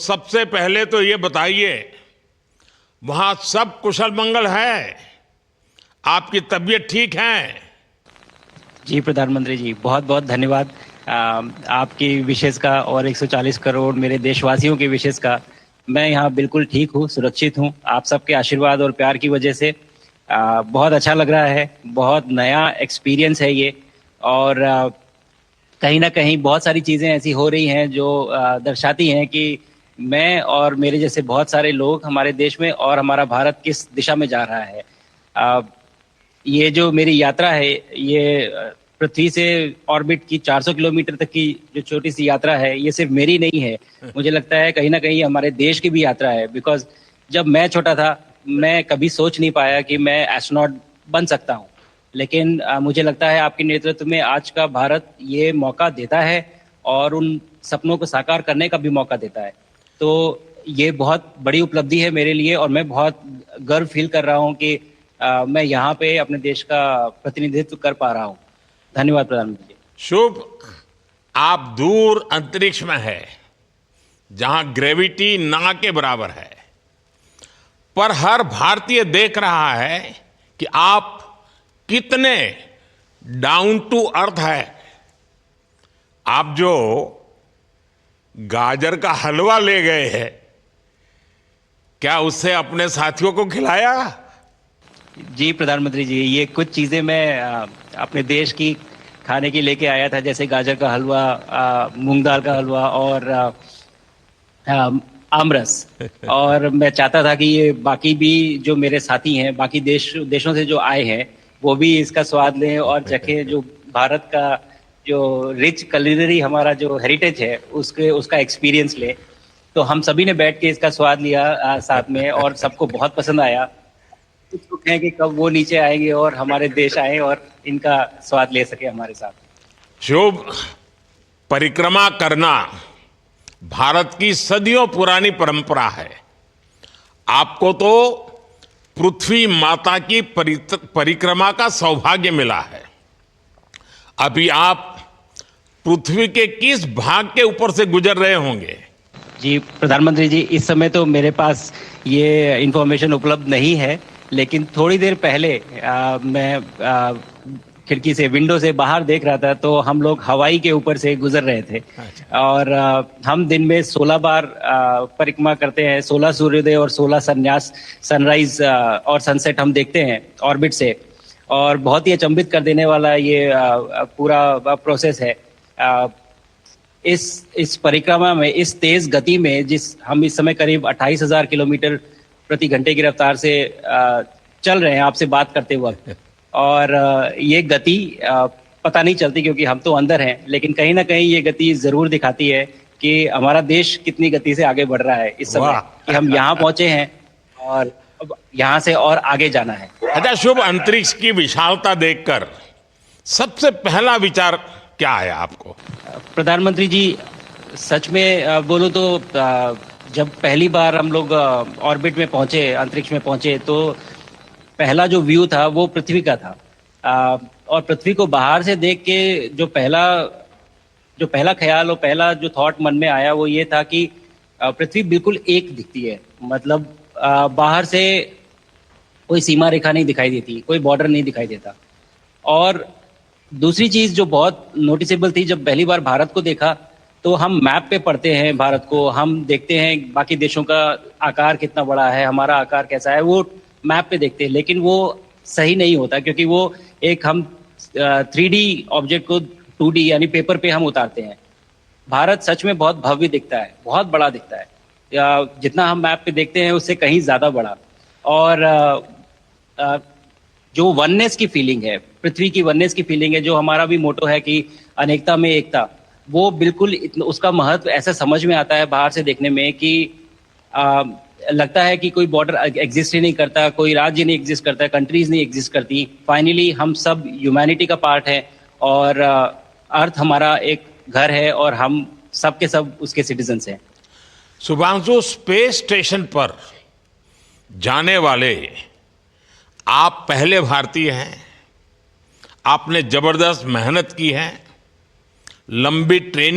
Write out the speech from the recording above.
सबसे पहले तो ये बताइए, वहां सब कुशल मंगल है? आपकी तबीयत ठीक है? जी प्रधानमंत्री जी, बहुत बहुत धन्यवाद। आपकी विशेष का और 140 करोड़ मेरे देशवासियों की विशेष का मैं यहाँ बिल्कुल ठीक हूँ, सुरक्षित हूँ। आप सबके आशीर्वाद और प्यार की वजह से बहुत अच्छा लग रहा है। बहुत नया एक्सपीरियंस है ये। और कहीं ना कहीं बहुत सारी चीज़ें ऐसी हो रही हैं जो दर्शाती हैं कि मैं और मेरे जैसे बहुत सारे लोग हमारे देश में और हमारा भारत किस दिशा में जा रहा है। अ, ये जो मेरी यात्रा है, ये पृथ्वी से ऑर्बिट की 400 किलोमीटर तक की जो छोटी सी यात्रा है, ये सिर्फ मेरी नहीं है। मुझे लगता है कहीं ना कहीं हमारे देश की भी यात्रा है। बिकॉज जब मैं छोटा था, मैं कभी सोच नहीं पाया कि मैं एस्ट्रोनॉट बन सकता हूँ। लेकिन मुझे लगता है आपके नेतृत्व में आज का भारत ये मौका देता है और उन सपनों को साकार करने का भी मौका देता है। तो ये बहुत बड़ी उपलब्धि है मेरे लिए और मैं बहुत गर्व फील कर रहा हूँ कि मैं यहाँ पे अपने देश का प्रतिनिधित्व कर पा रहा हूँ। धन्यवाद प्रधानमंत्री जी। शुभ। आप दूर अंतरिक्ष में है, जहां ग्रेविटी ना के बराबर है, पर हर भारतीय देख रहा है कि आप कितने डाउन टू अर्थ है। आप जो गाजर का हलवा ले गए हैं, क्या उससे अपने साथियों को खिलाया? जी प्रधानमंत्री जी, ये कुछ चीज़ें मैं अपने देश की खाने की लेके आया था, जैसे गाजर का हलवा, मूंग दाल का हलवा और आमरस। और मैं चाहता था कि ये बाकी भी जो मेरे साथी हैं, बाकी देशों से जो आए हैं, वो भी इसका स्वाद लें और चखें। जो भारत का जो रिच culinary हमारा जो हेरिटेज है, उसके उसका एक्सपीरियंस लें। तो हम सभी ने बैठ के इसका स्वाद लिया साथ में, और सबको बहुत पसंद आया। कुछ लोग हैं कि कब वो नीचे आएंगे और हमारे देश आए और इनका स्वाद ले सके हमारे साथ। शुभ। परिक्रमा करना भारत की सदियों पुरानी परंपरा है। आपको तो पृथ्वी माता की परिक्रमा का सौभाग्य मिला है। अभी आप पृथ्वी के किस भाग के ऊपर से गुजर रहे होंगे? जी प्रधानमंत्री जी, इस समय तो मेरे पास ये इंफॉर्मेशन उपलब्ध नहीं है। लेकिन थोड़ी देर पहले मैं खिड़की से, विंडो से बाहर देख रहा था, तो हम लोग हवाई के ऊपर से गुजर रहे थे। अच्छा। और हम दिन में 16 बार परिक्रमा करते हैं। 16 सूर्योदय और 16 संन्यास, सनराइज और सनसेट हम देखते हैं ऑर्बिट से। और बहुत ही अचंभित कर देने वाला ये पूरा प्रोसेस है। इस परिक्रमा में, इस तेज गति में, जिस हम इस समय करीब 28,000 किलोमीटर प्रति घंटे की रफ्तार से चल रहे हैं आपसे बात करते वक्त। और ये गति पता नहीं चलती क्योंकि हम तो अंदर हैं, लेकिन कहीं ना कहीं ये गति जरूर दिखाती है कि हमारा देश कितनी गति से आगे बढ़ रहा है इस समय, कि हम यहाँ पहुंचे हैं और अब यहाँ से और आगे जाना है। अच्छा शुभ, अंतरिक्ष की विशालता देखकर सबसे पहला विचार क्या आया आपको? प्रधानमंत्री जी, सच में बोलूं तो जब पहली बार हम लोग ऑर्बिट में पहुंचे, अंतरिक्ष में पहुंचे, तो पहला जो व्यू था वो पृथ्वी का था। और पृथ्वी को बाहर से देख के जो पहला ख्याल और पहला जो थॉट मन में आया वो ये था कि पृथ्वी बिल्कुल एक दिखती है। मतलब बाहर से कोई सीमा रेखा नहीं दिखाई देती, कोई बॉर्डर नहीं दिखाई देता। और दूसरी चीज जो बहुत नोटिसेबल थी, जब पहली बार भारत को देखा, तो हम मैप पे पढ़ते हैं भारत को, हम देखते हैं बाकी देशों का आकार कितना बड़ा है, हमारा आकार कैसा है, वो मैप पे देखते हैं। लेकिन वो सही नहीं होता, क्योंकि वो एक हम 3D ऑब्जेक्ट को 2D यानी पेपर पे हम उतारते हैं। भारत सच में बहुत भव्य दिखता है, बहुत बड़ा दिखता है। जितना हम मैप पे देखते हैं उससे कहीं ज्यादा बड़ा। और जो वननेस की फीलिंग है, पृथ्वी की वननेस की फीलिंग है, जो हमारा भी मोटो है कि अनेकता में एकता, वो बिल्कुल उसका महत्व ऐसा समझ में आता है बाहर से देखने में कि लगता है कि कोई बॉर्डर एग्जिस्ट ही नहीं करता, कोई राज्य नहीं एग्जिस्ट करता, कंट्रीज नहीं एग्जिस्ट करती। फाइनली हम सब ह्यूमैनिटी का पार्ट है और अर्थ हमारा एक घर है और हम सब के सब उसके सिटीजन्स हैं। शुभांशु, स्पेस स्टेशन पर जाने वाले आप पहले भारतीय हैं। आपने जबरदस्त मेहनत की है, लंबी ट्रेनिंग